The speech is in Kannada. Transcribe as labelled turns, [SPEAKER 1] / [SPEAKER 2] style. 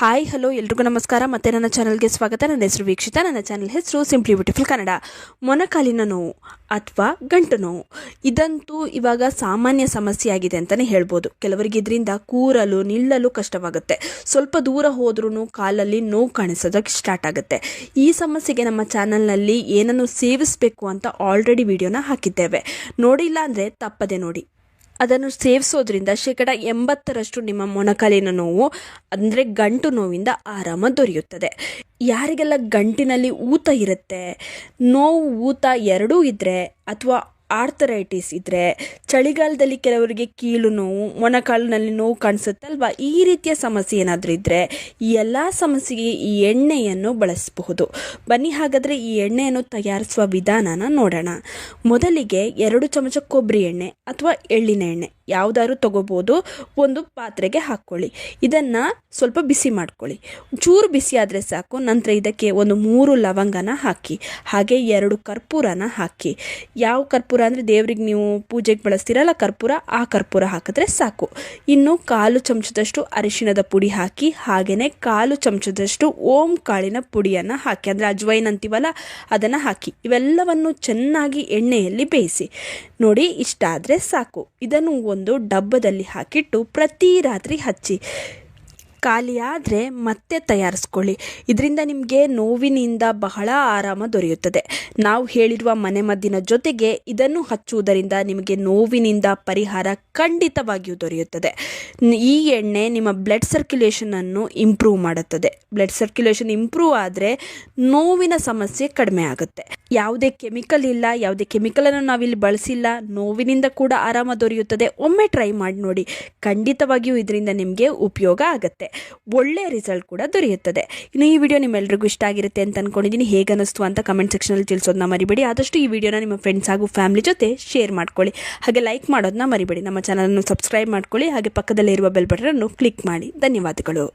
[SPEAKER 1] ಹಾಯ್ ಹಲೋ ಎಲ್ರಿಗೂ ನಮಸ್ಕಾರ. ಮತ್ತೆ ನನ್ನ ಚಾನಲ್ಗೆ ಸ್ವಾಗತ. ನನ್ನ ಹೆಸರು ವೀಕ್ಷಿತ. ನನ್ನ ಚಾನಲ್ ಹೆಸರು ಸಿಂಪ್ಲಿ ಬ್ಯೂಟಿಫುಲ್ ಕನ್ನಡ. ಮೊಣಕಾಲಿನ ನೋವು ಅಥವಾ ಗಂಟು ನೋವು ಇದಂತೂ ಇವಾಗ ಸಾಮಾನ್ಯ ಸಮಸ್ಯೆ ಆಗಿದೆ ಅಂತಲೇ ಹೇಳ್ಬೋದು. ಕೆಲವರಿಗೆ ಇದರಿಂದ ಕೂರಲು ನಿಲ್ಲಲು ಕಷ್ಟವಾಗುತ್ತೆ. ಸ್ವಲ್ಪ ದೂರ ಹೋದ್ರೂ ಕಾಲಲ್ಲಿ ನೋವು ಕಾಣಿಸೋದಕ್ಕೆ ಸ್ಟಾರ್ಟ್ ಆಗುತ್ತೆ. ಈ ಸಮಸ್ಯೆಗೆ ನಮ್ಮ ಚಾನಲ್ನಲ್ಲಿ ಏನನ್ನು ಸೇವಿಸಬೇಕು ಅಂತ ಆಲ್ರೆಡಿ ವಿಡಿಯೋನ ಹಾಕಿದ್ದೇವೆ. ನೋಡಿಲ್ಲ ಅಂದರೆ ತಪ್ಪದೆ ನೋಡಿ. ಅದನ್ನು ಸೇವಿಸೋದ್ರಿಂದ 80% ನಿಮ್ಮ ಮೊಣಕಾಲಿನ ನೋವು ಅಂದರೆ ಗಂಟು ನೋವಿಂದ ಆರಾಮ ದೊರೆಯುತ್ತದೆ. ಯಾರಿಗೆಲ್ಲ ಗಂಟಿನಲ್ಲಿ ಊತ ಇರುತ್ತೆ, ನೋವು ಊತ ಎರಡೂ ಇದ್ದರೆ, ಅಥವಾ ಆರ್ಥರೈಟಿಸ್ ಇದ್ದರೆ, ಚಳಿಗಾಲದಲ್ಲಿ ಕೆಲವರಿಗೆ ಕೀಲು ನೋವು, ಮೊಣಕಾಲಿನಲ್ಲಿ ನೋವು ಕಾಣಿಸುತ್ತಲ್ವ, ಈ ರೀತಿಯ ಸಮಸ್ಯೆ ಏನಾದರೂ ಇದ್ದರೆ ಈ ಎಲ್ಲ ಸಮಸ್ಯೆಗೆ ಈ ಎಣ್ಣೆಯನ್ನು ಬಳಸಬಹುದು. ಬನ್ನಿ ಹಾಗಾದರೆ ಈ ಎಣ್ಣೆಯನ್ನು ತಯಾರಿಸುವ ವಿಧಾನನ ನೋಡೋಣ. ಮೊದಲಿಗೆ 2 ಚಮಚ ಕೊಬ್ಬರಿ ಎಣ್ಣೆ ಅಥವಾ ಎಳ್ಳಿನ ಎಣ್ಣೆ ಯಾವುದಾದ್ರೂ ತಗೋಬೋದು. ಒಂದು ಪಾತ್ರೆಗೆ ಹಾಕ್ಕೊಳ್ಳಿ. ಇದನ್ನು ಸ್ವಲ್ಪ ಬಿಸಿ ಮಾಡ್ಕೊಳ್ಳಿ. ಚೂರು ಬಿಸಿ ಆದರೆ ಸಾಕು. ನಂತರ ಇದಕ್ಕೆ ಒಂದು 3 ಲವಂಗನ ಹಾಕಿ, ಹಾಗೆ 2 ಕರ್ಪೂರನ ಹಾಕಿ. ಯಾವ ಕರ್ಪೂರ ಅಂದರೆ ದೇವ್ರಿಗೆ ನೀವು ಪೂಜೆಗೆ ಬಳಸ್ತೀರಲ್ಲ ಕರ್ಪೂರ, ಆ ಕರ್ಪೂರ ಹಾಕಿದ್ರೆ ಸಾಕು. ಇನ್ನು 1/4 ಚಮಚದಷ್ಟು ಅರಿಶಿಣದ ಪುಡಿ ಹಾಕಿ, ಹಾಗೆಯೇ 1/4 ಚಮಚದಷ್ಟು ಓಂ ಕಾಳಿನ ಪುಡಿಯನ್ನು ಹಾಕಿ, ಅಂದರೆ ಅಜ್ವೈನ್ ಅಂತೀವಲ್ಲ ಅದನ್ನು ಹಾಕಿ. ಇವೆಲ್ಲವನ್ನು ಚೆನ್ನಾಗಿ ಎಣ್ಣೆಯಲ್ಲಿ ಬೇಯಿಸಿ. ನೋಡಿ, ಇಷ್ಟ ಆದರೆ ಸಾಕು. ಇದನ್ನು ಒಂದು ಡಬ್ಬದಲ್ಲಿ ಹಾಕಿಟ್ಟು ಪ್ರತಿ ರಾತ್ರಿ ಹಚ್ಚಿ. ಖಾಲಿ ಆದರೆ ಮತ್ತೆ ತಯಾರಿಸ್ಕೊಳ್ಳಿ. ಇದರಿಂದ ನಿಮಗೆ ನೋವಿನಿಂದ ಬಹಳ ಆರಾಮ ದೊರೆಯುತ್ತದೆ. ನಾವು ಹೇಳಿರುವ ಮನೆಮದ್ದಿನ ಜೊತೆಗೆ ಇದನ್ನು ಹಚ್ಚುವುದರಿಂದ ನಿಮಗೆ ನೋವಿನಿಂದ ಪರಿಹಾರ ಖಂಡಿತವಾಗಿಯೂ ದೊರೆಯುತ್ತದೆ. ಈ ಎಣ್ಣೆ ನಿಮ್ಮ ಬ್ಲಡ್ ಸರ್ಕ್ಯುಲೇಷನನ್ನು ಇಂಪ್ರೂವ್ ಮಾಡುತ್ತದೆ. ಬ್ಲಡ್ ಸರ್ಕ್ಯುಲೇಷನ್ ಇಂಪ್ರೂವ್ ಆದರೆ ನೋವಿನ ಸಮಸ್ಯೆ ಕಡಿಮೆ ಆಗುತ್ತೆ. ಯಾವುದೇ ಕೆಮಿಕಲ್ ಇಲ್ಲ, ಯಾವುದೇ ಕೆಮಿಕಲನ್ನು ನಾವಿಲ್ಲಿ ಬಳಸಿಲ್ಲ. ನೋವಿನಿಂದ ಕೂಡ ಆರಾಮ ದೊರೆಯುತ್ತದೆ. ಒಮ್ಮೆ ಟ್ರೈ ಮಾಡಿ ನೋಡಿ. ಖಂಡಿತವಾಗಿಯೂ ಇದರಿಂದ ನಿಮಗೆ ಉಪಯೋಗ ಆಗುತ್ತೆ. ಒಳ್ಳೆ ರಿಸಲ್ಟ್ ಕೂಡ ದೊರೆಯುತ್ತದೆ. ಇನ್ನು ಈ ವಿಡಿಯೋ ನಿಮ್ಮೆಲ್ಲರಿಗೂ ಇಷ್ಟ ಆಗಿರುತ್ತೆ ಅಂತ ಅನ್ಕೊಂಡಿದ್ದೀನಿ. ಹೇಗನ್ನಿಸ್ತು ಅಂತ ಕಮೆಂಟ್ ಸೆಕ್ಷನಲ್ಲಿ ತಿಳಿಸೋದನ್ನ ಮರಿಬೇಡಿ. ಆದಷ್ಟು ಈ ವಿಡಿಯೋನ ನಿಮ್ಮ ಫ್ರೆಂಡ್ಸ್ ಹಾಗೂ ಫ್ಯಾಮಿಲಿ ಜೊತೆ ಶೇರ್ ಮಾಡ್ಕೊಳ್ಳಿ. ಹಾಗೆ ಲೈಕ್ ಮಾಡೋದನ್ನ ಮರಿಬೇಡಿ. ನಮ್ಮ ಚಾನಲನ್ನು ಸಬ್ಸ್ಕ್ರೈಬ್ ಮಾಡ್ಕೊಳ್ಳಿ. ಹಾಗೆ ಪಕ್ಕದಲ್ಲೇ ಇರುವ ಬೆಲ್ ಬಟನ್ ಅನ್ನು ಕ್ಲಿಕ್ ಮಾಡಿ. ಧನ್ಯವಾದಗಳು.